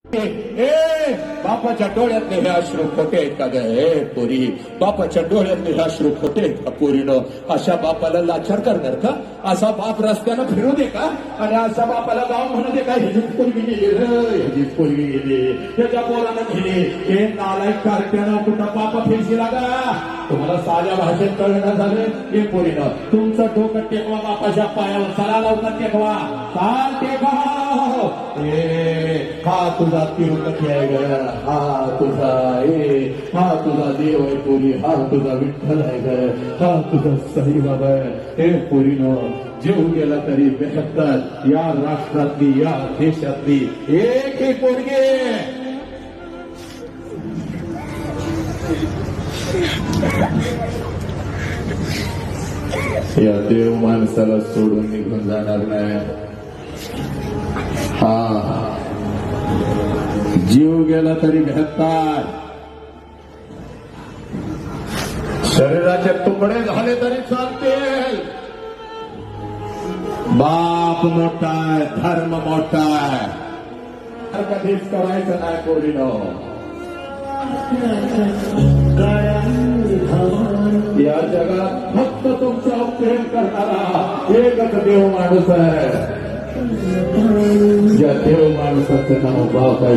ए बापाच्या डोळ्यातले हे अश्रू खोटे आहेत का ग? हे पोरी, बापाच्या डोळ्यातले हे अश्रू खोटे आहेत का पोरीनं? अशा बापाला लाचार करणार का? असा बाप रस्त्यानं फिरू दे का? आणि अशा बापाला गाव म्हणू दे का? ह्याचीच पोरगी गेली रे, ह्याचीच पोरगी गेली, ह्याच्या पोरानं गेली. हे नालायक कार्ट्यानं कुठं बापा फिरशी लागा? तुम्हाला साध्या भाषेत कळणं झालं? हे पोरीनं तुमचं डोकं टेकवा बापाच्या पायावर, चला लवकर टेकवा, चाल टेकवा. हा तुझा तिरुपती आहे ग, हा तुझा हा तुझा देव आहे पोरी, हा तुझा विठ्ठल आहे ग, हा तुझा साई बाबा आहे. हे पोरीनं जीव गेला तरी बेहत्तर या राष्ट्रातली, या देशातली एक ही पोरगी. या देव माणसाला सोडून निघून जाणार नाही. हा जीव गेला तरी बेहत्तर, शरीराचे तुकडे झाले तरी चालतील. बाप मोठा आहे, धर्म मोठा आहे, कधीच करायचं नाही पोरीनं. या जगात फक्त तुमच्यावर प्रेम करणारा एकच देव माणूस आहे. ज्या देव माणसाचं नाव बाप आहे.